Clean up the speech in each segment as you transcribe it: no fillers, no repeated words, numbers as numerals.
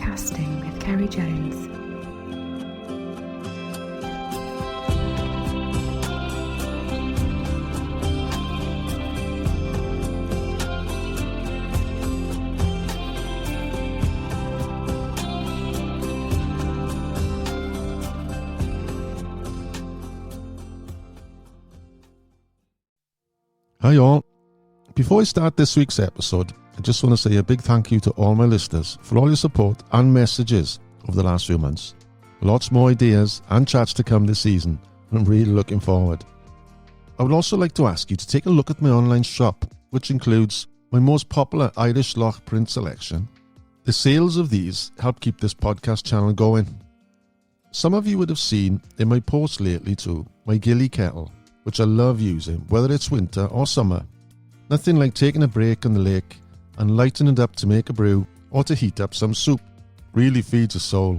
Casting with Ceri Jones. Hi all. Before I start this week's episode, I just want to say a big thank you to all my listeners for all your support and messages over the last few months. Lots more ideas and chats to come this season, and I'm really looking forward. I would also like to ask you to take a look at my online shop, which includes my most popular Irish Lough print selection. The sales of these help keep this podcast channel going. Some of you would have seen in my posts lately too, my gilly kettle, which I love using, whether it's winter or summer. Nothing like taking a break on the lake and lighting it up to make a brew or to heat up some soup. Really feeds a soul.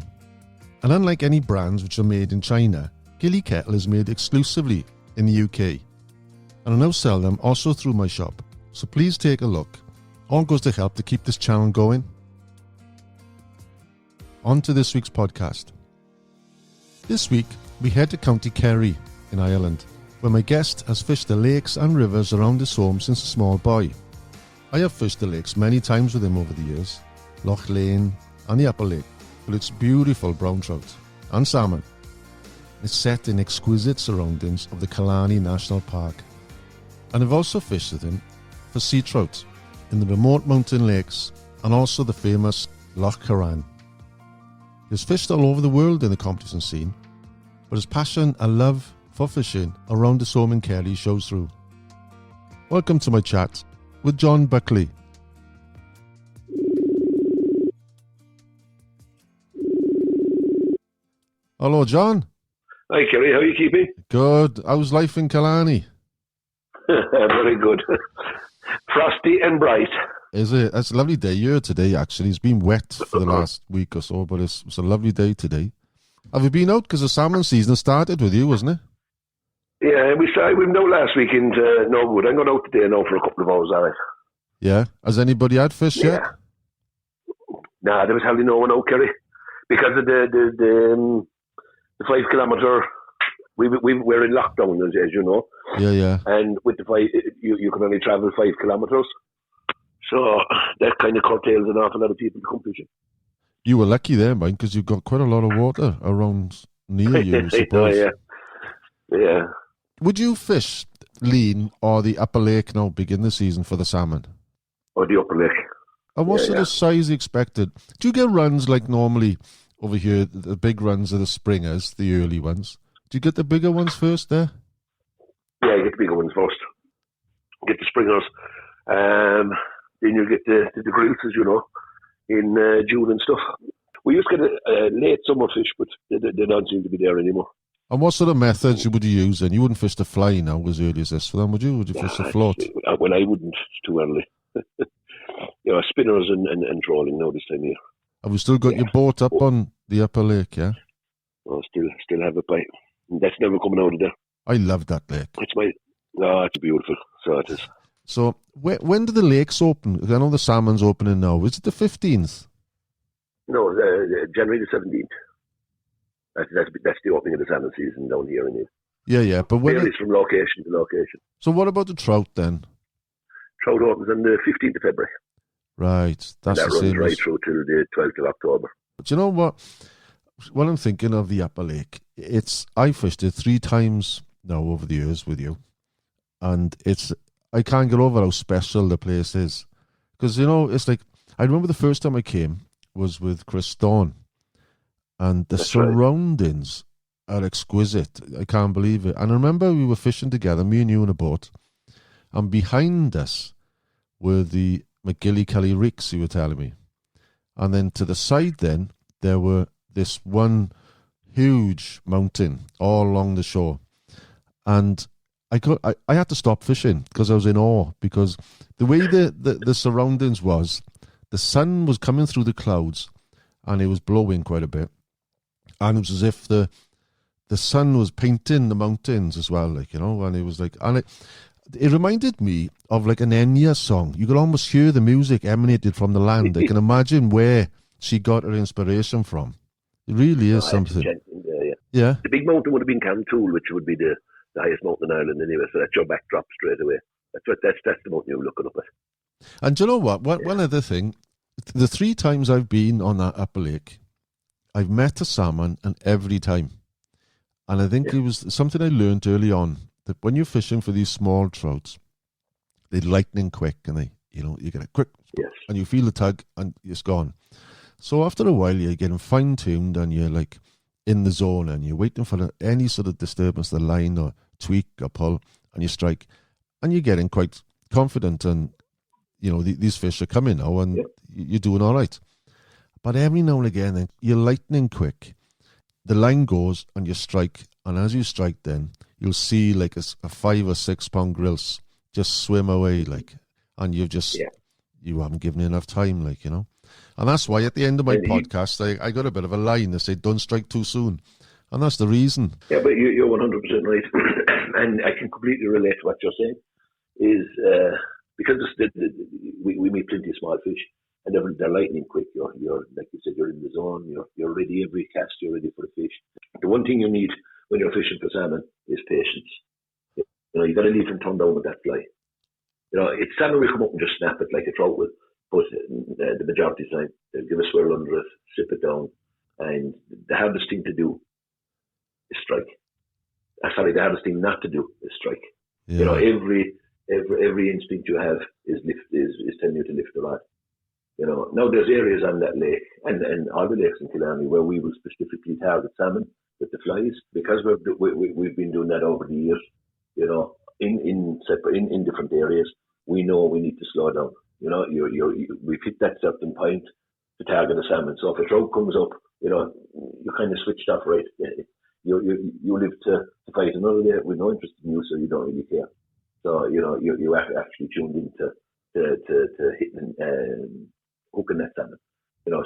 And unlike any brands which are made in China, Gilly Kettle is made exclusively in the UK. And I now sell them also through my shop, so please take a look. All goes to help to keep this channel going. On to this week's podcast. This week, we head to County Kerry in Ireland, where my guest has fished the lakes and rivers around his home since a small boy. I have fished the lakes many times with him over the years, Lough Leane and the Upper Lake, with its beautiful brown trout and salmon. It's set in exquisite surroundings of the Killarney National Park. And I've also fished with him for sea trout in the remote mountain lakes and also the famous Lough Currane. He's fished all over the world in the competition scene, but his passion and love for fishing around his home in Kerry shows through. Welcome to my chat with John Buckley. Hello, John. Hi, Kerry. How are you keeping? Good. How's life in Killarney? Very good. Frosty and bright. Is it? It's a lovely day here today, actually. It's been wet for the last week or so, but it's a lovely day today. Have you been out? Because the salmon season has started with you, wasn't it? Yeah, we went out last weekend. No good. I'm going out today now for a couple of hours, Alex. Yeah. Has anybody had fish yet? Nah, there was hardly no one out, Kerry. Because of the 5 kilometre, we're in lockdown, as you know. Yeah. And with the 5, you can only travel 5 kilometres. So that kind of curtails an awful lot of people to come fishing. You were lucky there, mate, because you've got quite a lot of water around near you, I suppose. Yeah. Would you fish Leane or the Upper Lake now begin the season for the salmon? Or the Upper Lake. And what sort of size expected? Do you get runs like normally over here, the big runs are the springers, the early ones? Do you get the bigger ones first there? Yeah, you get the bigger ones first. Get the springers. Then you get the grills, as you know, in June and stuff. We used to get a late summer fish, but they don't seem to be there anymore. And what sort of methods would you use then? You wouldn't fish the fly now as early as this for them, would you? Would you fish the float? Well, I wouldn't. It's too early. Spinners and trolling now this time of year. Have you still got your boat up on the Upper Lake, yeah? Oh, still have it by. That's never coming out of there. I love that lake. It's beautiful. So it is. So when do the lakes open? I know the salmon's opening now. Is it the 15th? No, January the 17th. That's the opening of the salmon season down here in it. Yeah. But when varies from location to location. So what about the trout then? Trout opens on the 15th of February. Right. That's that the same. Runs right through till the 12th of October. But you know what? When I'm thinking of the Upper Lake, I fished it 3 times now over the years with you. And I can't get over how special the place is. Because, it's like, I remember the first time I came was with Chris Dawn. And the surroundings are exquisite. I can't believe it. And I remember we were fishing together, me and you in a boat. And behind us were the McGilly-Kelly Reeks, you were telling me. And then to the side then, there were this one huge mountain all along the shore. And I had to stop fishing because I was in awe, because the way the surroundings was, the sun was coming through the clouds and it was blowing quite a bit. And it was as if the sun was painting the mountains as well, and it was like, and it reminded me of like an Enya song. You could almost hear the music emanated from the land. I can imagine where she got her inspiration from. It really is something. Yeah. The big mountain would have been Cantoul, which would be the highest mountain in Ireland anyway, so that's your backdrop straight away. That's the mountain you're looking up at. And do you know what? One other thing, the 3 times I've been on that upper lake, I've met a salmon, and every time. And I think it was something I learned early on, that when you're fishing for these small trouts, they're lightning quick, and you get a quick, and you feel the tug, and it's gone. So after a while, you're getting fine-tuned, and you're like in the zone, and you're waiting for any sort of disturbance, the line or tweak or pull, and you strike, and you're getting quite confident, and these fish are coming now, and you're doing all right. But every now and again, you're lightning quick. The line goes, and you strike, and as you strike, then you'll see like a 5 or 6 pound grilse just swim away, and you haven't given enough time, And that's why at the end of my podcast, I got a bit of a line that said, "Don't strike too soon," and that's the reason. Yeah, but you're 100% right, and I can completely relate to what you're saying. Is because we meet plenty of small fish, and they're lightning quick. You're like you said, you're in the zone. You're ready every cast. You're ready for the fish. The one thing you need when you're fishing for salmon is patience. You got to leave them turned down with that fly. It's salmon will come up and just snap it like a trout will, but the majority of the time they'll give a swirl under it, sip it down, and the hardest thing to do is strike. Sorry, the hardest thing not to do is strike. Yeah. Every instinct you have is telling you to lift the rod. Now there's areas on that lake and all the lakes in Killarney where we will specifically target salmon with the flies, because we've been doing that over the years. In different areas, we know we need to slow down. We've hit that certain point to target a salmon. So if a trout comes up, you're kind of switched off, right? You live to fight another day with no interest in you, so you don't really care. So you actually tuned into hitting hooking that salmon.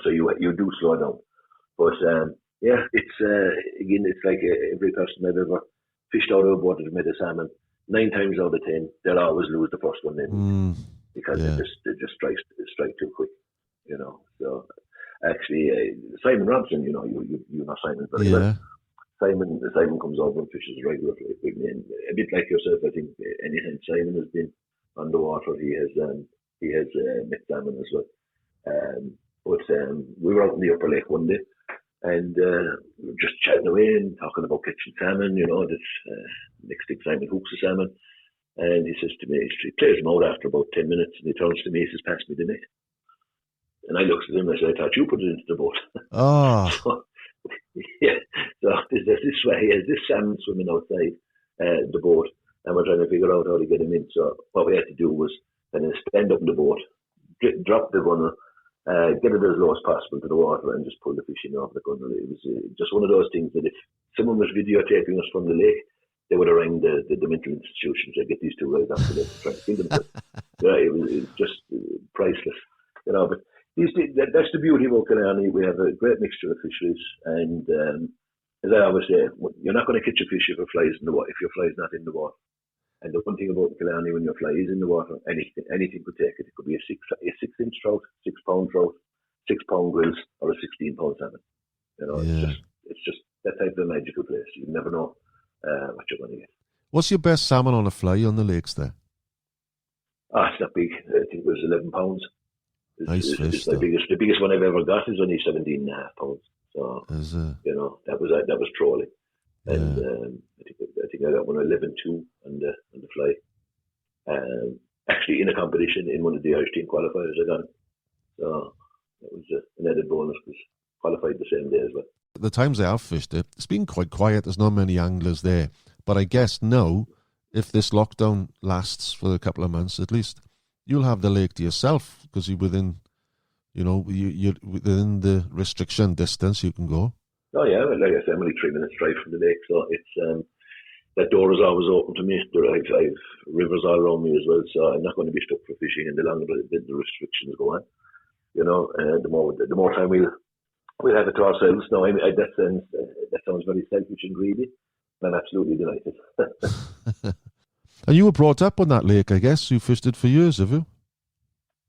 So you do slow down. But it's like every person I've ever fished out of a boat that made a salmon, 9 times out of 10 they'll always lose the first one then, because they just strike too quick. So actually Simon Robson, you know Simon very well. Simon comes over and fishes regularly with me, and a bit like yourself. I think anytime Simon has been underwater, he has met salmon as well. But we were out in the upper lake one day, and we were just chatting away and talking about catching salmon. Next thing Simon hooks a salmon, and he says to me, he plays him out after about 10 minutes, and he turns to me, he says, "Pass me the net." And I looked at him and I said, "I thought you put it into the boat." Oh. So there's this salmon swimming outside the boat, and we're trying to figure out how to get him in. So what we had to do was kind of stand up in the boat, drop the gunner, get it as low as possible to the water, and just pull the fish in off the gunner. It was just one of those things that if someone was videotaping us from the lake, they would have rang the mental institutions to get these two guys off the lake to try to kill them. It was just priceless, But that's the beauty of Killarney. We have a great mixture of fisheries, and as I always say, you're not going to catch a fish if your fly is not in the water. And the one thing about Killarney, when your fly is in the water, anything could take it. It could be a 6-inch trout, 6 pound trout, 6 pound grills, or a 16 pound salmon. It's just that type of magical place. You never know what you're going to get. What's your best salmon on a fly on the lakes there? It's not big. I think it was 11 pounds. Nice fish. The biggest one I've ever got is only 17.5 pounds. So that was trolling, and I think I got one 11.2 on the fly. Actually, in a competition in one of the Irish team qualifiers, I got it. So that was an added bonus because qualified the same day as well. The times I have fished it, it's been quite quiet. There's not many anglers there, but I guess now, if this lockdown lasts for a couple of months at least, you'll have the lake to yourself because you're within, you're within the restriction distance you can go. Oh yeah, like I said, I'm only 3 minutes drive from the lake, so it's that door is always open to me. I've rivers all around me as well, so I'm not going to be stuck for fishing. And the longer the restrictions go on, the more time we'll have it to ourselves. No, that sounds very selfish and greedy. I'm absolutely delighted. And you were brought up on that lake, I guess. You fished it for years, have you?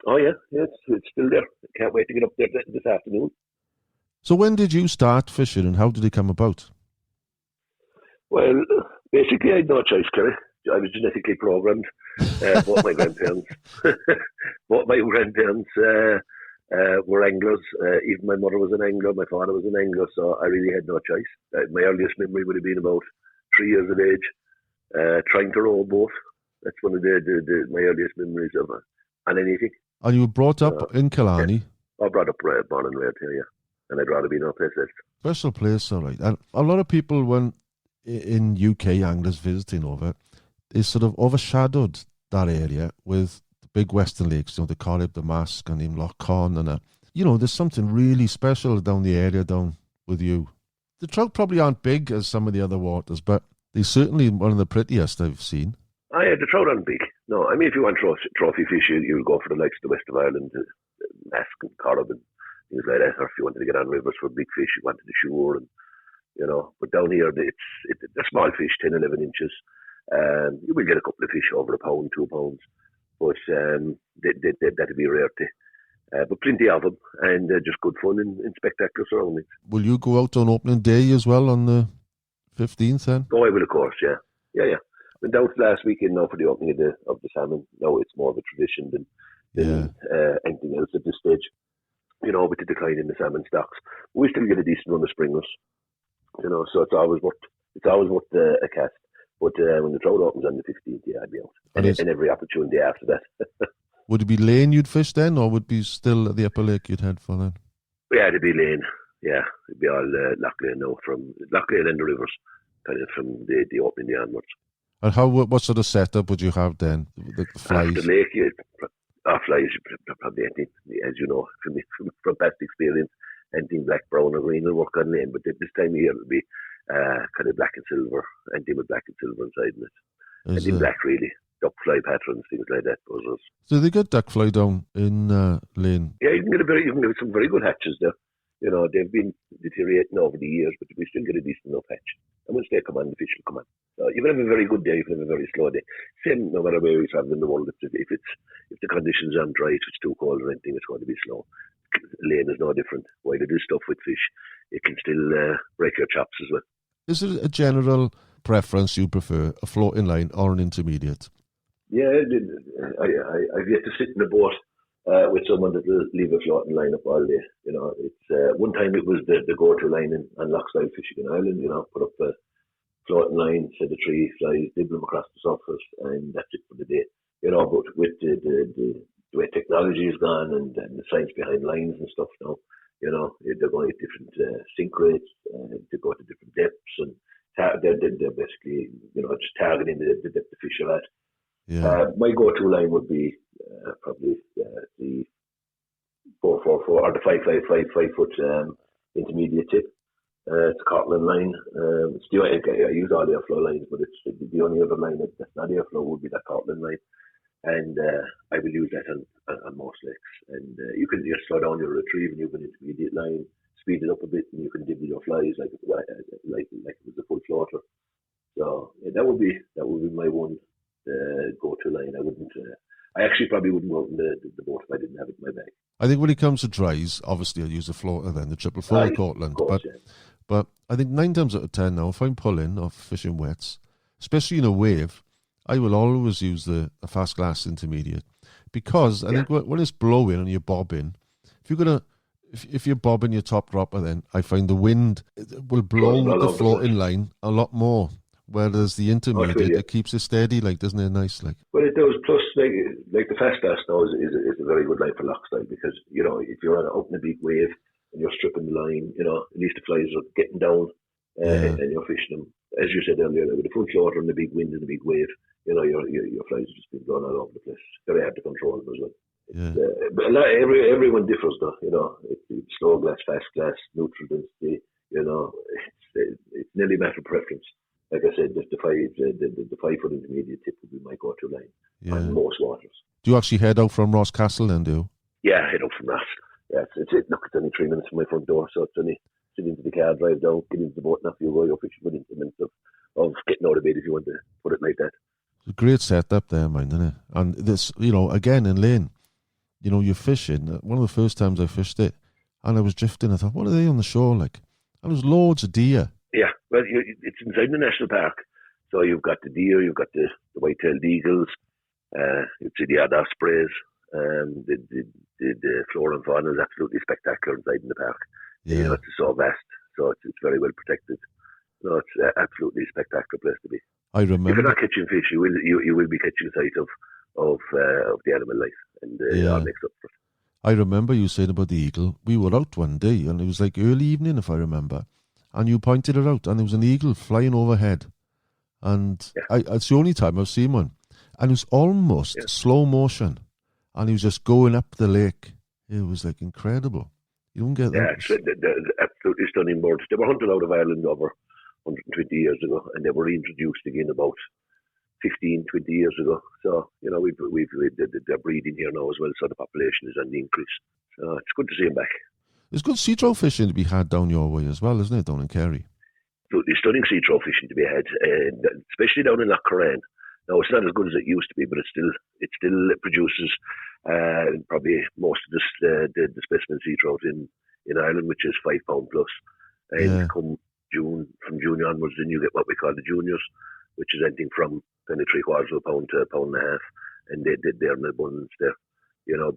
Oh yeah, it's still there. Can't wait to get up there this afternoon. So when did you start fishing and how did it come about? Well, basically I had no choice, Kerry. I was genetically programmed. Both my grandparents, were anglers. Even my mother was an angler. My father was an angler. So I really had no choice. My earliest memory would have been about 3 years of age, trying to row a boat. That's one of my earliest memories of on anything. And you were brought up in Killarney? Yeah. I brought up born and reared here, yeah. And I'd rather be no place else. Special place, all right. And a lot of people, when in UK anglers visiting over, is sort of overshadowed that area with the big western lakes. You know, they call it the Mask and in Lough Currane, and there's something really special down the area down with you. The trout probably aren't big as some of the other waters, but they're certainly one of the prettiest I've seen. Yeah, the trout aren't big. No, I mean, if you want trophy fish, you'll go for the likes of the west of Ireland, Mask and Corrib and things like that. Or if you wanted to get on rivers for big fish, you wanted the shore, and But down here, it's a small fish, 10, 11 inches. You will get a couple of fish over a pound, 2 pounds, but that'd be a rarity. But plenty of them, and just good fun and spectacular surroundings. Will you go out on opening day as well on the 15th then? Oh, I will, of course, yeah. Went out last weekend now for the opening of the Salmon. Now it's more of a tradition than anything else at this stage. With the decline in the salmon stocks, we still get a decent run of springers. So it's always worth a cast. But when the trout opens on the 15th, I'd be out. And every opportunity after that. Would it be Leane you'd fish then, or would it be still at the upper lake you'd head for then? Yeah, it'd be Leane. Yeah, it'd be all Lough Currane now, from Lough Currane and the rivers, kind of from the opening day onwards. And what sort of setup would you have then? The flies? After the lake, flies, probably anything, as you know, from past experience, anything black, brown or green will work on Leane, but this time of year it'll be kind of black and silver, anything with black and silver inside in it. Anything black really, duck fly patterns, things like that. So they get duck fly down in Leane? Yeah, you can get some very good hatches there. They've been deteriorating over the years, but we still get a decent enough hatch. And once they come on, the fish will come on. So you can have a very good day, you can have a very slow day. Same no matter where you travel in the world. If the conditions aren't right, if it's too cold or anything, it's going to be slow. Leane is no different. While you do stuff with fish, it can still break your chops as well. Is it a general preference you prefer, a floating line or an intermediate? Yeah, I've yet to sit in a boat with someone that will leave a floating line up all day. It's one time it was the go-to line on Lough-style fishing in Ireland. Put up a floating line, set the 3 flies, dibble them across the surface, and that's it for the day. But with the way technology has gone and the science behind lines and stuff now, they're going at different sink rates, they go to different depths, and they're basically, just targeting the depth the fish are at. Yeah. My go-to line would be probably the 4-4-4 or the 5-5-5 foot intermediate tip. It's a Cortland line. I use all the airflow lines, but it's the only other line that's not airflow would be that Cortland line. And I will use that on most lakes. And you can just slow down your retrieve and you have an intermediate line, speed it up a bit, and you can dibble your flies like it was a full floater. So that would be my one go-to line. I actually probably wouldn't go out in the boat if I didn't have it in my bag. I think when it comes to dries, obviously I'll use a floater then, the 444 Cortland. But I think 9 times out of 10 now, if I'm pulling or fishing wets, especially in a wave, I will always use the fast glass intermediate, because I think when it's blowing and you're bobbing, if you're bobbing your top dropper, then I find the wind will blow the floating line a lot more. Whereas the intermediate, it keeps it steady, doesn't it? Nice, Well, it does. Plus, like the fast glass now is a very good line for lock style, because if you're out in a big wave and you're stripping the line, at least the flies are getting down and you're fishing them. As you said earlier, with the full floater and the big wind and the big wave, your flies are just being blown all over the place. Very hard to control them as well. Yeah. But everyone differs though. It's slow glass, fast glass, neutral density. It's nearly a matter of preference. Like I said, just the 5-foot intermediate tip would be my go-to line on most waters. Do you actually head out from Rosscastle then, do you? Yeah, I head out from Ross. Yeah, it's only 3 minutes from my front door, so it's only sit into the car, drive down, get into the boat, and after you go, you're fishing within 10 minutes of getting out of bed, if you want to put it like that. It's a great setup there, mind, isn't it? And this, again in Leane, you're fishing. One of the first times I fished it, and I was drifting. I thought, what are they on the shore like? And there was loads of deer. Yeah, well, it's inside the national park. So you've got the deer, you've got the white-tailed eagles, you see the other ospreys. The flora and fauna is absolutely spectacular inside in the park. Yeah. It's so vast, so it's very well protected. It's absolutely a spectacular place to be. I remember. If you're not catching fish, you will be catching sight of the animal life, and it all makes up for it. I remember you saying about the eagle. We were out one day, and it was like early evening, if I remember, and you pointed it out, and there was an eagle flying overhead, and it's the only time I've seen one, and it was almost slow motion, and he was just going up the lake. It was like incredible. You don't get that. Yeah, they're absolutely stunning birds. They were hunted out of Ireland over 120 years ago, and they were reintroduced again about 15, 20 years ago. So, they're breeding here now as well, so the population is on the increase. So it's good to see them back. There's good sea trout fishing to be had down your way as well, isn't it, down in Kerry? Absolutely stunning sea trout fishing to be had, especially down in Lough Currane. Now, it's not as good as it used to be, but it still produces probably most of the specimen sea trout in Ireland, which is £5 plus. And come June, from June onwards, then you get what we call the juniors, which is anything from kind of £0.75 to £1 to £1.50, and they're in abundance there.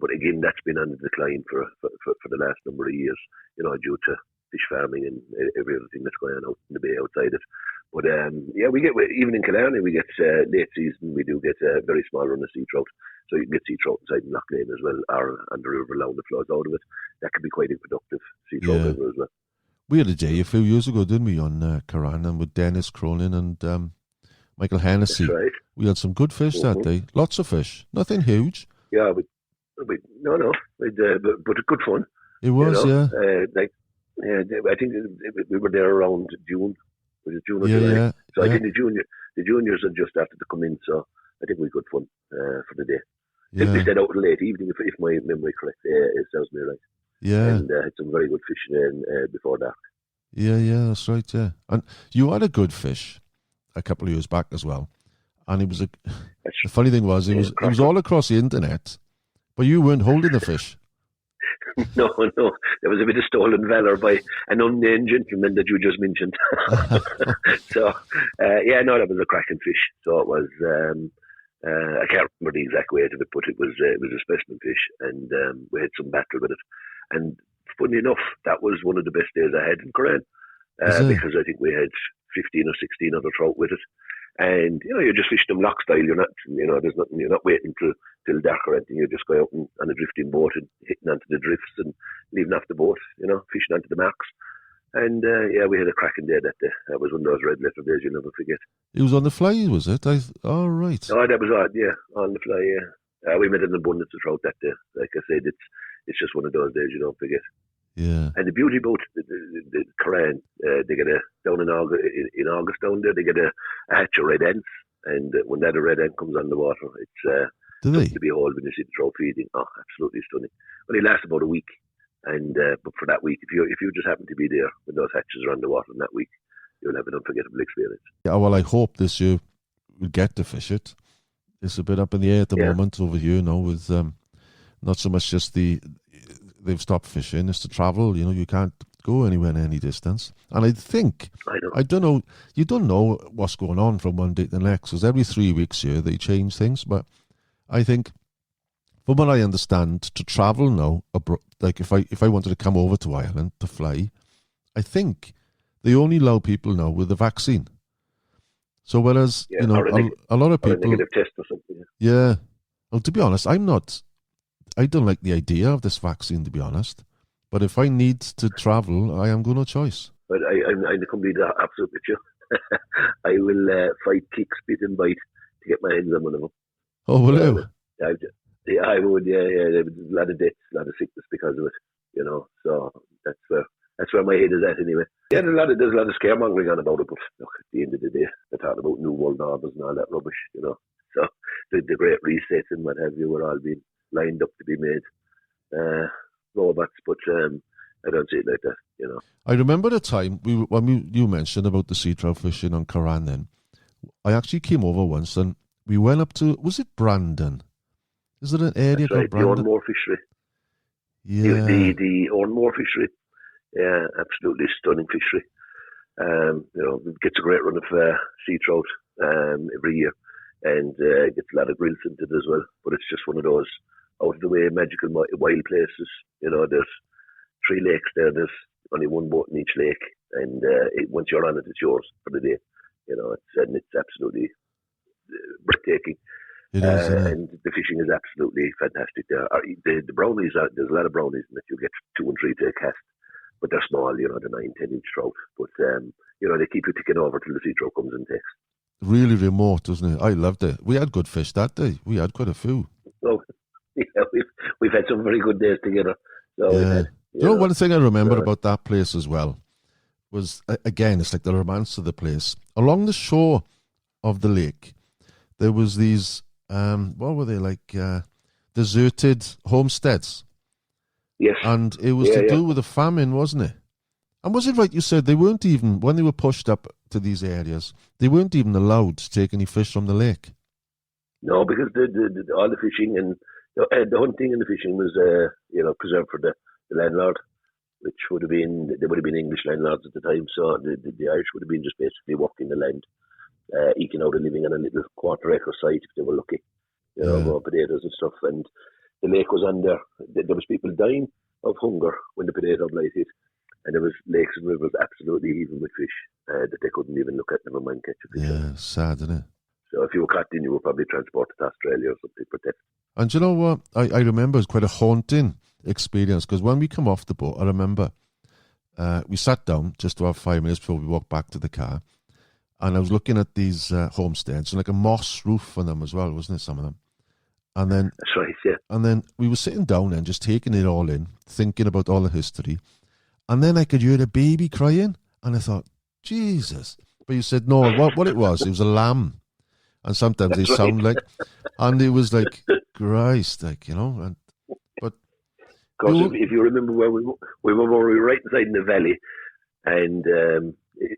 But again, that's been on the decline for the last number of years, due to fish farming and every other thing that's going on out in the bay outside it. But we get, even in Killarney, we get late season, we do get a very small run of sea trout. So you can get sea trout inside in Lough Leane as well, or on the river Lough that flows out of it. That can be quite a productive sea trout river as well. We had a day a few years ago, didn't we, on Currane, and with Dennis Cronin and Michael Hennessy. That's right. We had some good fish that day. Lots of fish. Nothing huge. Yeah, but good fun. It was, I think we were there around June. Was it June or July? Yeah. So I think the juniors had just started to come in, so I think we had good fun for the day. We stayed out late evening, if my memory correct. It sounds me right. Yeah. And had some very good fishing before dark. Yeah, that's right, yeah. And you had a good fish a couple of years back as well. And it was the funny thing was, it was all across the internet, but you weren't holding the fish. No. There was a bit of stolen valour by an unnamed gentleman that you just mentioned. So, that was a cracking fish. So it was, I can't remember the exact weight of it, but it was a specimen fish, and we had some battle with it. And funny enough, that was one of the best days I had in Currane, because I think we had 15 or 16 other trout with it. And you just fish them lock style. You're not, there's nothing. You're not waiting till dark or anything. You just go out on a drifting boat and hitting onto the drifts and leaving off the boat. Fishing onto the marks. And we had a cracking day that day. That was one of those red letter days you'll never forget. It was on the fly, was it? All right. Oh, that was odd. Yeah, on the fly. Yeah, we made an abundance of trout that day. Like I said, it's just one of those days you don't forget. Yeah. And the beauty about the Currane, they get down in August down there, they get a hatch of red ants, and when that red ant comes on the water, it's something to behold when you see the trout feeding. Oh, absolutely stunning. Only lasts about a week, and but for that week, if you just happen to be there when those hatches are on the water in that week, you'll have an unforgettable experience. Yeah, well, I hope this year we'll get to fish it. It's a bit up in the air at the moment over here now with not so much just they've stopped fishing, it's to travel. You can't go anywhere in any distance. And I don't know, you don't know what's going on from one day to the next, because every 3 weeks here they change things. But I think, from what I understand, to travel now, like if I wanted to come over to Ireland to fly, I think they only allow people now with the vaccine. So whereas, a lot of people... Or a negative test or something. Yeah. Well, to be honest, I don't like the idea of this vaccine, to be honest. But if I need to travel, I am going no choice. But I'm completely opposite with you. I will fight, kick, spit and bite to get my hands on one of them. Oh, will you? I would, yeah. There's a lot of deaths, a lot of sickness because of it, So that's where my head is at anyway. Yeah, there's a lot of scaremongering on about it, but look, at the end of the day, they're talking about new world orders and all that rubbish, So the great reset and what have you were all being lined up to be made robots, but I don't see it like that, I remember the time you mentioned about the sea trout fishing on Currane then. I actually came over once and we went up to, was it Brandon? Is it an area That's called right, the Brandon? Ormore fishery. Yeah. The Ormore fishery. Yeah, absolutely stunning fishery. It gets a great run of sea trout every year, and gets a lot of grills into it as well. But it's just one of those out of the way magical wild places. There's 3 lakes there. There's only one boat in each lake, and once you're on it, it's yours for the day. It's absolutely breathtaking. It is, isn't it? And the fishing is absolutely fantastic there. The brownies, there's a lot of brownies in that you get 2 and 3 to a cast, but they're small, the 9-10 inch trout. But, they keep you ticking over till the sea trout comes and takes. Really remote, isn't it? I loved it. We had good fish that day. We had quite a few. So, yeah, we've had some very good days together. So yeah. One thing I remember about that place as well was, again, it's like the romance of the place. Along the shore of the lake, there was these, what were they, like deserted homesteads? Yes. And it was to do with the famine, wasn't it? And was it right you said they weren't even, when they were pushed up to these areas, they weren't even allowed to take any fish from the lake? No, because all the fishing and the hunting and the fishing was, preserved for the landlord, which would have been English landlords at the time. So the Irish would have been just basically working the land, eking out a living on a little 1/4 acre site if they were lucky, growing potatoes and stuff. And the lake was under. There was people dying of hunger when the potato blight hit, and there was lakes and rivers absolutely heaving with fish that they couldn't even look at, never mind catch a fish. Yeah, sad, isn't it? So if you were caught in, you were probably transported to Australia or something for theft. And you know what? I remember it was quite a haunting experience, because when we come off the boat, I remember we sat down just to have 5 minutes before we walked back to the car, and I was looking at these homesteads, and like a moss roof on them as well, wasn't it, some of them? And then that's right, yeah. And then we were sitting down and just taking it all in, thinking about all the history, and then I could hear a baby crying, and I thought, Jesus. But you said no, what it was a lamb. And sometimes that's they right. sound like, and it was like, Christ, like, and but because if you remember where we were right inside in the valley, and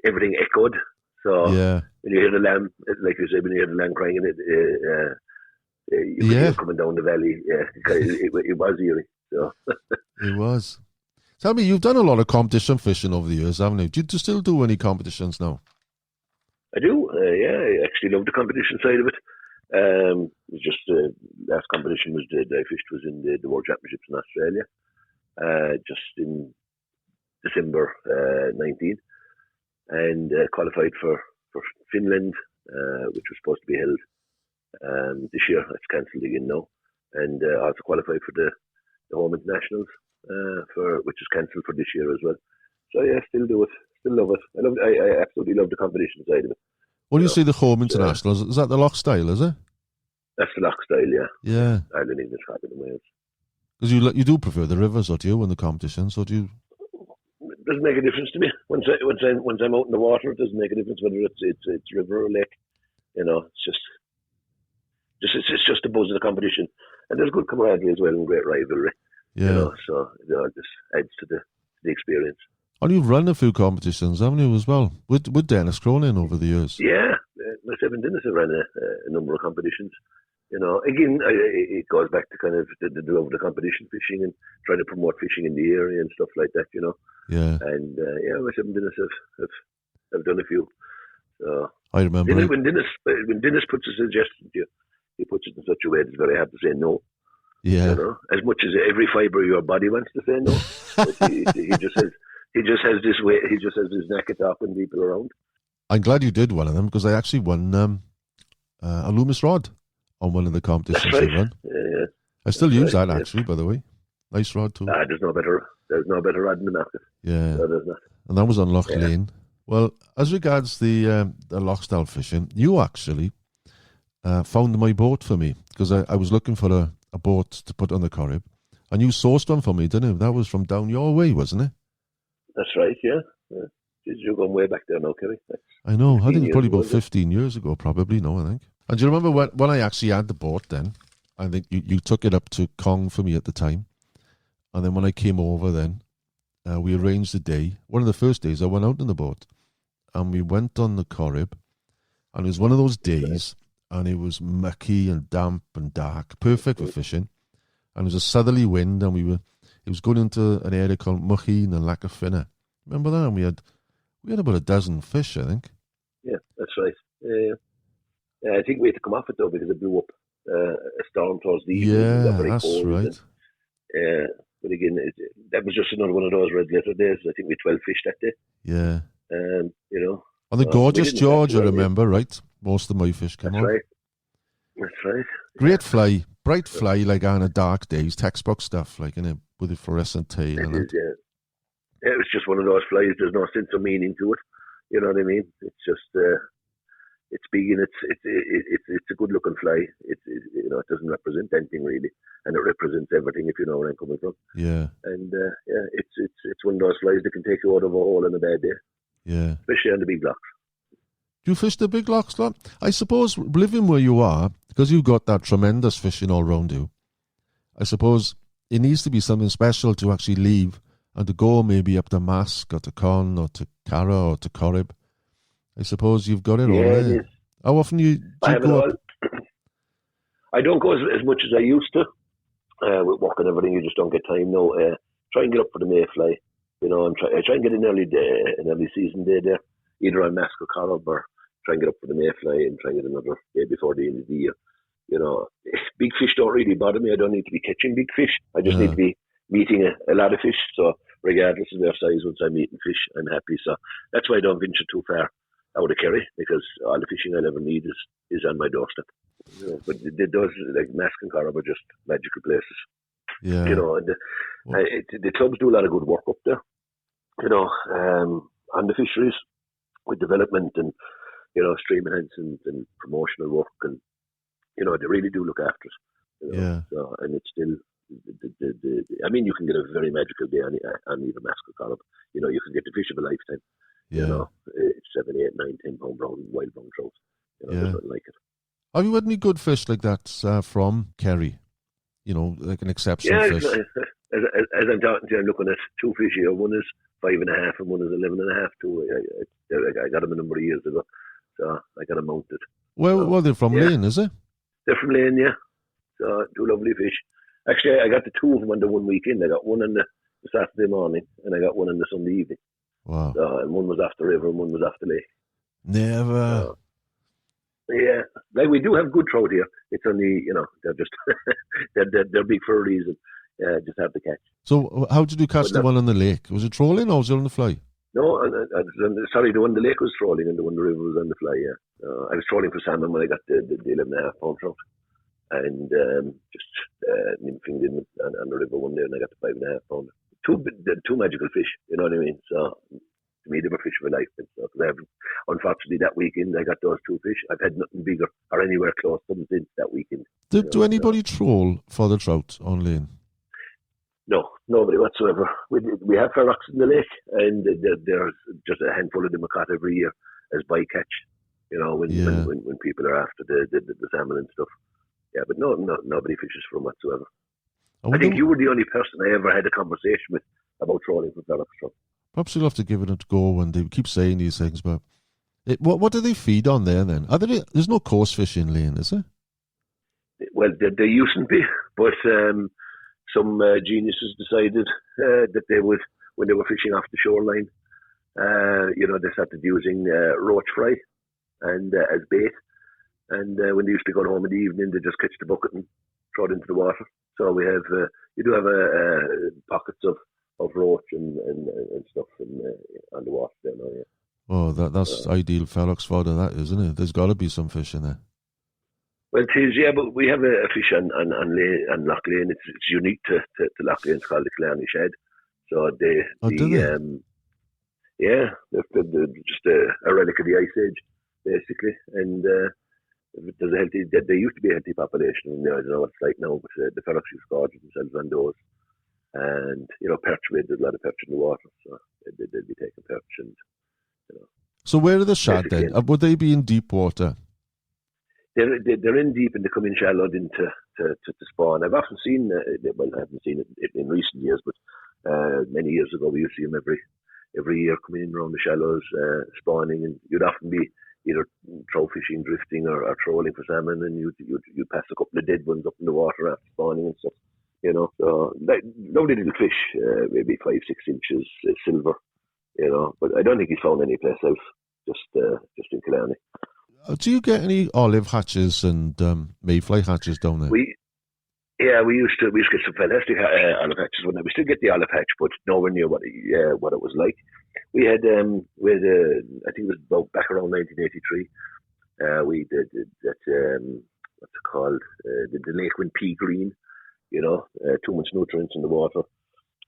everything echoed. So when you hear the lamb, like you said, when you hear the lamb crying, you could hear it coming down the valley. Yeah, it was eerie. So it was. Tell me, you've done a lot of competition fishing over the years, haven't you? Do you still do any competitions now? I do. I actually love the competition side of it. Just last competition was that I fished was in the World Championships in Australia, just in December 19, and qualified for Finland, which was supposed to be held this year. It's cancelled again now, and also qualified for the home internationals, which is cancelled for this year as well. So yeah, still do it, still love it. I absolutely love the competition side of it. When you say the home internationals, is that the Lough style, is it? That's the Lough style, yeah. Yeah. Ireland, England, Scotland, and Wales. Because you do prefer the rivers, or do you, in the competitions, or do you? It doesn't make a difference to me. Once I'm out in the water, it doesn't make a difference whether it's river or lake. It's just the buzz of the competition, and there's good camaraderie as well and great rivalry. Yeah. So it just adds to the experience. And you've run a few competitions, haven't you, as well? With Dennis Cronin over the years. Yeah, myself and Dennis have run a number of competitions. Again, it goes back to kind of the love of the competition fishing and trying to promote fishing in the area and stuff like that, Yeah. And myself and Dennis have done a few. So I remember when Dennis puts a suggestion to you, he puts it in such a way that it's very hard to say no. Yeah. As much as every fibre of your body wants to say no, but he just has this way. He just has this knack at talking people around. I'm glad you did one of them, because I actually won a Loomis rod on one of the competitions I run. Yeah. I still use that actually, by the way. Nice rod too. There's no better rod in the market. Yeah. No, there's not. And that was on Leane. Well, as regards the Lough style fishing, you actually found my boat for me, because I was looking for a boat to put on the Corrib, and you sourced one for me, didn't you? That was from down your way, wasn't it? That's right, yeah. You're going way back there now, Kerry. I know. I think it's probably about 15 years ago, probably, no, I think. And do you remember when I actually had the boat then? I think you took it up to Kong for me at the time. And then when I came over then, we arranged a day. One of the first days I went out in the boat, and we went on the Corrib, and it was one of those days and it was mucky and damp and dark, perfect for fishing. And it was a southerly wind, and it was going into an area called Mucheen and Lough Currane. Remember that? And we had about a dozen fish, I think. Yeah, that's right. I think we had to come off it though because it blew up a storm towards the evening. It got very that's cold right. But again, that was just another one of those red letter days. I think we had 12 fish that day. Yeah. You know. On the Gorgeous George, I remember, right? Most of my fish came on. Right. That's right. Great fly, bright fly, like on a dark days, textbook stuff, like with a fluorescent tail. And it was just one of those flies. There's no sense of meaning to it. You know what I mean? It's just it's big and it's a good looking fly. It doesn't represent anything really, and it represents everything. If you know where I'm coming from. Yeah. And it's one of those flies that can take you out of a hole in a bad day. Yeah. Especially on the big locks. Do you fish the big locks, lot? I suppose living where you are, because you've got that tremendous fishing all round you, I suppose it needs to be something special to actually leave and to go maybe up to Mask or to Con or to Cara or to Corrib. I suppose you've got it all there. It is. How often do you have go it up? I don't go as much as I used to. With work and everything, you just don't get time now. Try and get up for the mayfly. You know, I try and get an early season day there, either on Mask or Corrib, or try and get up for the mayfly and try and get another day before the end of the year. You know, big fish don't really bother me. I don't need to be catching big fish. I just need to be meeting a lot of fish. So regardless of their size, once I'm eating fish, I'm happy. So that's why I don't venture too far out of Kerry, because all the fishing I'll ever need is on my doorstep. You know, but those like Mask and Corrib are just magical places. Yeah. You know, and the clubs do a lot of good work up there. You know, on the fisheries with development and, you know, stream enhancement and promotional work, and, you know, they really do look after it. You know? Yeah. So, and it's still, I mean, you can get a very magical day on either Mask or Corrib. You know, you can get the fish of a lifetime. Yeah. You know, 7, 8, 9, 10 pound wild brown trout. You know, there's nothing like it. Have you had any good fish like that from Kerry? You know, like an exceptional fish. As I'm talking to you, I'm looking at two fish here. One is 5.5 and one is 11.5 too. I got them a number of years ago, so I got them mounted. Well, they're from Leane, is it? They're from Leane, yeah. So two lovely fish. Actually, I got the two of them on the one weekend. I got one on the Saturday morning, and I got one on the Sunday evening. Wow. So, and one was off the river, and one was off the lake. Never. Yeah, like we do have good trout here. It's only, you know, they're just they're big for a reason. Just have to catch. So how did you catch the one on the lake? Was it trolling or was it on the fly? No, sorry, the one the lake was trolling and the one the river was on the fly. Yeah, I was trolling for salmon when I got the 11.5 pound trout, and just nymphing in on the river one day, and I got the 5.5 pound. Two magical fish, you know what I mean? So to me, they were fish of a lifetime. So, unfortunately, that weekend I got those two fish. I've had nothing bigger or anywhere close to them since that weekend. Do anybody troll for the trout on Leane? No, nobody whatsoever. We have ferrox in the lake, and there's just a handful of them caught every year as bycatch. You know, when people are after the salmon and stuff. Yeah, but nobody fishes from whatsoever. I think you were the only person I ever had a conversation with about trolling for ferrox from. Perhaps you'll have to give it a go, and they keep saying these things. But what do they feed on there then? There's no coarse fish in Leane, is there? Well, there used to be, but some geniuses decided that they would, when they were fishing off the shoreline, they started using roach fry and as bait. And when they used to go home in the evening, they just catch the bucket and throw it into the water. So we have, you do have pockets of roach and stuff on the water there now, yeah. Oh, that's ideal ferrox fodder, that, isn't it? There's got to be some fish in there. Well, it is, yeah, but we have a fish on Lough Currane. It's unique to Lough Currane. It's called the Killarney shed. So they're just a relic of the Ice Age, basically. And there used to be a healthy population. And I don't know what it's like now, but the ferrox used to gorge themselves on those. And, you know, perch, we had a lot of perch in the water. So they'd be taking perch and, you know. So where are the shad then? Would they be in deep water? They're in deep and they come in shallowed into to spawn. I've often seen, I haven't seen it in recent years, but many years ago we used to see them every year coming in around the shallows, spawning, and you'd often be either trout fishing, drifting, or trolling for salmon, and you pass a couple of dead ones up in the water after spawning and stuff. So lovely little fish, maybe 5-6 inches, silver. But I don't think he's found any place else, just in Killarney. Do you get any olive hatches and mayfly hatches down there? We used to get some fantastic olive hatches when we still get the olive hatch, but nowhere near what it was like. We had I think it was about back around 1983. We did that what's it called? The lake went pea green. Too much nutrients in the water,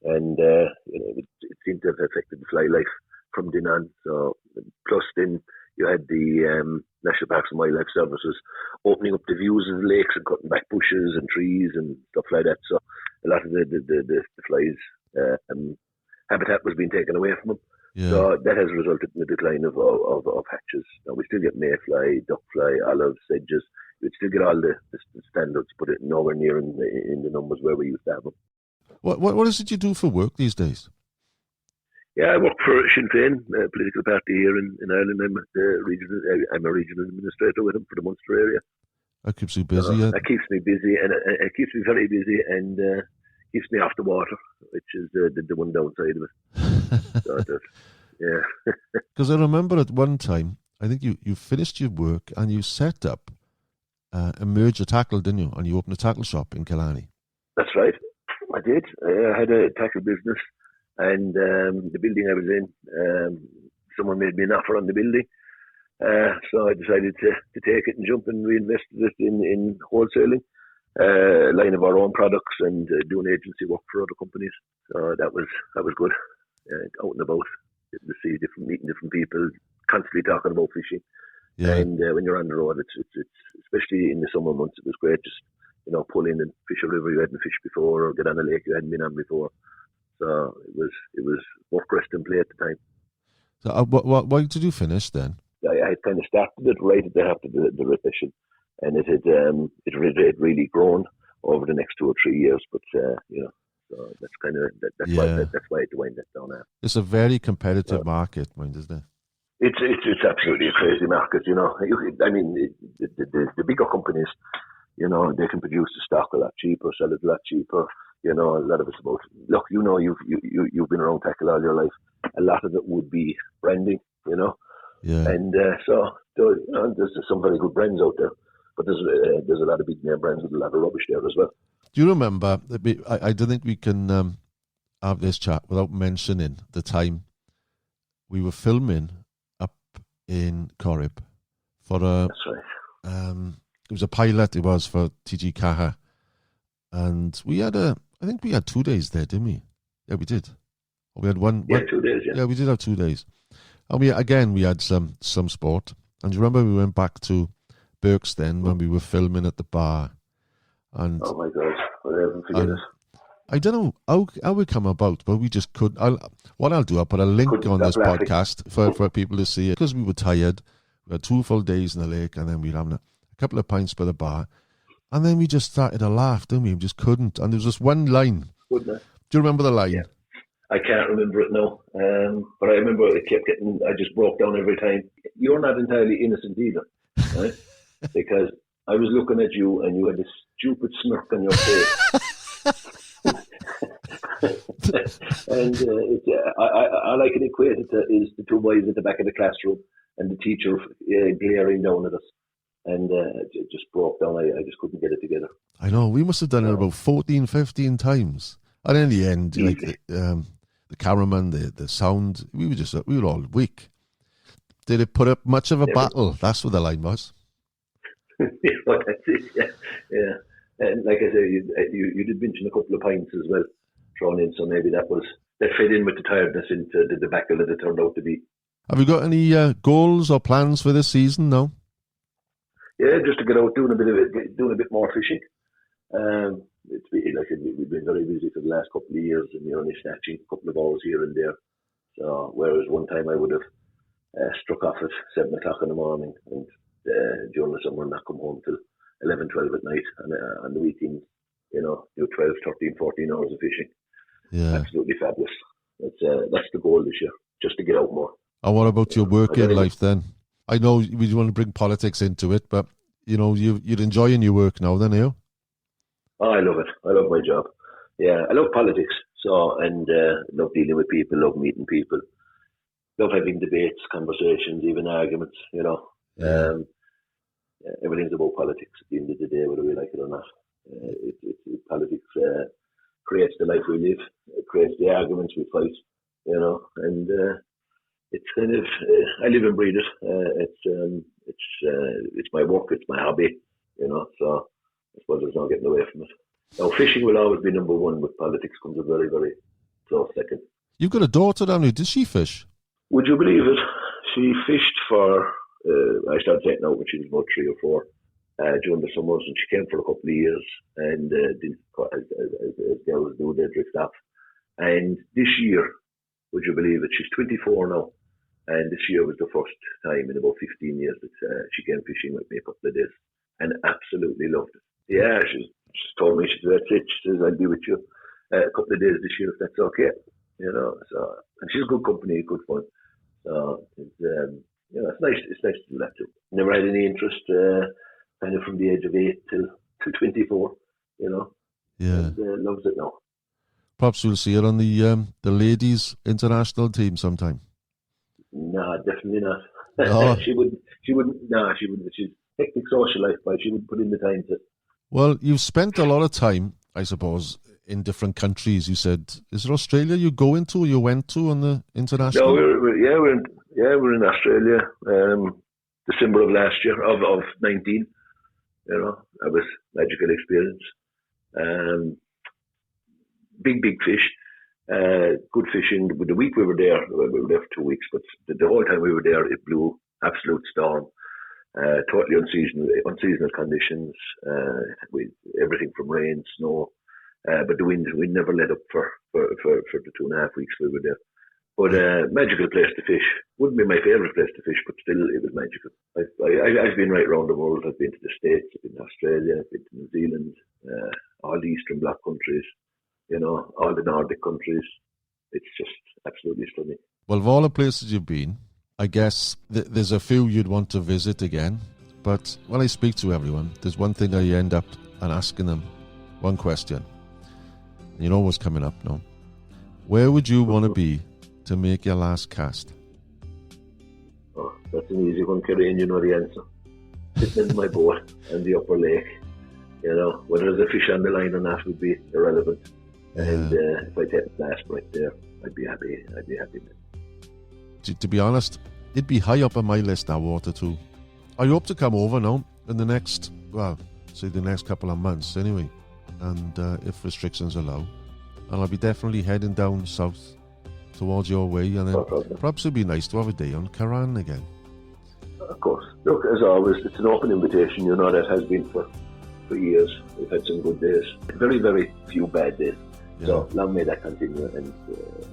and it seemed to have affected the fly life from then on. So plus then you had the National Parks and Wildlife Services opening up the views of the lakes and cutting back bushes and trees and stuff like that. So a lot of the flies habitat was being taken away from them. Yeah. So that has resulted in the decline of hatches. Now we still get mayfly, duckfly, olives, sedges. We'd still get all the standards, but it nowhere near in the numbers where we used to have them. What is it you do for work these days? Yeah, I work for Sinn Féin, a political party here in Ireland. I'm a regional administrator with them for the Munster area. That keeps you busy. That keeps me busy, and it keeps me very busy, and keeps me off the water, which is the one downside of it. So it does. Yeah. Because I remember at one time, I think you finished your work and you set up a merger tackle, didn't you? And you opened a tackle shop in Killarney. That's right. I did. I had a tackle business, and the building I was in, someone made me an offer on the building. So I decided to take it and jump and reinvested it in wholesaling, line of our own products, and doing agency work for other companies. So that was good. Out and about, to see meeting different people, constantly talking about fishing. Yeah. And when you're on the road, it's especially in the summer months, it was great. Just pull in and fish a river you hadn't fished before, or get on a lake you hadn't been on before. So it was work, rest, and play at the time. So why did you finish then? I had kind of started it right at the after the recession, and it had really grown over the next 2 or 3 years. But so that's kind of that's why I had to wind that down now. It's a very competitive market, isn't it? It's absolutely a crazy market. I mean, the bigger companies, they can produce the stock a lot cheaper, sell it a lot cheaper. A lot of it's about look. You've been around tackle all your life. A lot of it would be branding. Yeah. And so there's some very good brands out there, but there's a lot of big name brands with a lot of rubbish there as well. Do you remember? I don't think we can have this chat without mentioning the time we were filming up in Corrib for a. That's right. It was a pilot. It was for TG Caha, and we had I think we had 2 days there, didn't we? Yeah, we did. Or we had one. Yeah, 2 days. Yeah, we did have 2 days. And we had some sport. And do you remember we went back to Burke's then when we were filming at the bar? And oh my God, I'll never forget it. I don't know how we come about, but we just couldn't. I'll put a link on this podcast for people to see it, because we were tired. We had 2 full days in the lake, and then we'd have a couple of pints by the bar, and then we just started to laugh, didn't we? We just couldn't. And there was just one line. Do you remember the line? Yeah. I can't remember it now, but I remember it kept getting. I just broke down every time. You're not entirely innocent either, right? Because I was looking at you, and you had this stupid smirk on your face. And all I can equate it to is the 2 boys at the back of the classroom and the teacher glaring down at us, and it just broke down. I just couldn't get it together. I know, we must have done it about 14, 15 times, and in the end, the cameraman, the sound, we were all weak. Did it put up much of a battle? That's what the line was. That's it, yeah. And like I say, you did mention a couple of pints as well thrown in, so maybe that fed in with the tiredness into the debacle that it turned out to be. Have you got any goals or plans for this season now? Yeah, just to get out doing a bit more fishing. It's been, like I said, we've been very busy for the last couple of years, and only snatching a couple of hours here and there. So whereas one time I would have struck off at 7 o'clock in the morning, and during the summer not come home till 11, 12 at night, and on the weekend, do 12, 13, 14 hours of fishing. Yeah, absolutely fabulous. That's the goal this year, just to get out more. And what about your working life then? I know we want to bring politics into it, but you're enjoying your work now, then, are you? Oh, I love it. I love my job. Yeah, I love politics. So, and love dealing with people, love meeting people, love having debates, conversations, even arguments. Yeah. Everything's about politics at the end of the day, whether we like it or not. Politics creates the life we live. It creates the arguments we fight. And it's kind of I live and breathe it. It's my work. It's my hobby. So I suppose there's no getting away from it. Now, fishing will always be number one, but politics comes a very, very close second. You've got a daughter, haven't you? Does she fish? Would you believe it? She fished for. I started taking out when she was about 3 or 4 during the summers, and she came for a couple of years. And as girls do, they drift off. And this year, would you believe it? She's 24 now, and this year was the first time in about 15 years that she came fishing with me a couple of days, and absolutely loved it. Yeah, she told me, she said, "That's it." She says, "I'll be with you a couple of days this year if that's okay." So, and she's good company, good fun. So it's nice. It's nice to do that too. Never had any interest, kind of from the age of 8 till 24. Yeah, and, loves it now. Perhaps we'll see her on the ladies' international team sometime. Nah, definitely not. No. She wouldn't. Nah, she wouldn't. She's hectic social life, but she wouldn't put in the time to. Well, you've spent a lot of time, I suppose, in different countries. You said, is it Australia you went to on the international? No, we're in Australia. December of last year, of 19. That was magical experience. Big fish. Good fishing. The week we were there for 2 weeks, but the whole time we were there, it blew absolute storm. Totally unseasonal conditions. With everything from rain, snow, but the wind never let up for the 2.5 weeks we were there. But magical place to fish. Wouldn't be my favourite place to fish, but still it was magical. I've been right around the world. I've been to the States, I've been to Australia, I've been to New Zealand, all the Eastern Bloc countries, all the Nordic countries. It's just absolutely stunning. Well, of all the places you've been, I guess there's a few you'd want to visit again. But when I speak to everyone, there's one thing I end up asking them, one question. And you know what's coming up now. Where would you want to be to make your last cast? Oh, that's an easy one, Kerry, and you know the answer. Sitting in my boat in the upper lake. Whether there's a fish on the line or not would be irrelevant. Yeah. And if I take the last right there, I'd be happy. To be honest, it'd be high up on my list, that water too. I hope to come over now in the next couple of months anyway, and if restrictions allow, and I'll be definitely heading down south towards your way, and then perhaps it'd be nice to have a day on Currane again. Of course. Look, as always, it's an open invitation. That has been for years. We've had some good days, very, very few bad days. Yeah. So long may that continue, and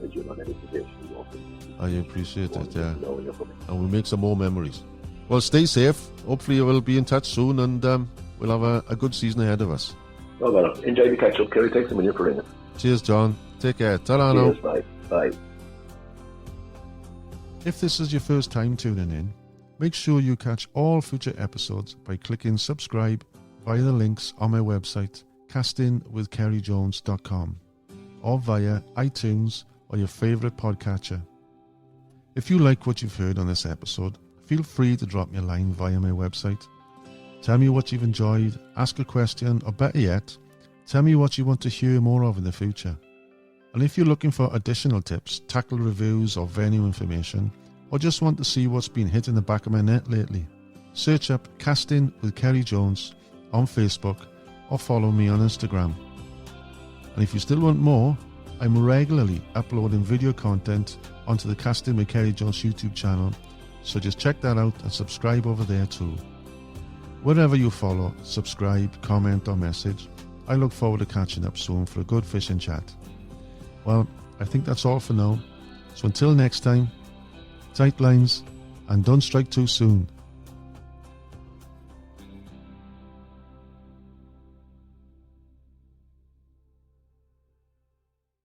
as you know, that invitation is open. I appreciate it, yeah. And we'll make some more memories. Well, stay safe. Hopefully we'll be in touch soon, and we'll have a good season ahead of us. Oh, well, enjoy the catch-up, Kerry. Thanks a million for ringing. Cheers, John. Take care. Ta-ra now. Cheers, bye. If this is your first time tuning in, make sure you catch all future episodes by clicking subscribe via the links on my website, castingwithkerryjones.com, or via iTunes or your favourite podcatcher. If you like what you've heard on this episode, feel free to drop me a line via my website. Tell me what you've enjoyed, ask a question, or better yet, tell me what you want to hear more of in the future. And if you're looking for additional tips, tackle reviews or venue information, or just want to see what's been hitting the back of my net lately, search up Casting with Kerry Jones on Facebook or follow me on Instagram. And if you still want more, I'm regularly uploading video content onto the Casting with Kerry Jones YouTube channel, so just check that out and subscribe over there too. Wherever you follow, subscribe, comment or message, I look forward to catching up soon for a good fishing chat. Well, I think that's all for now, so until next time, tight lines and don't strike too soon.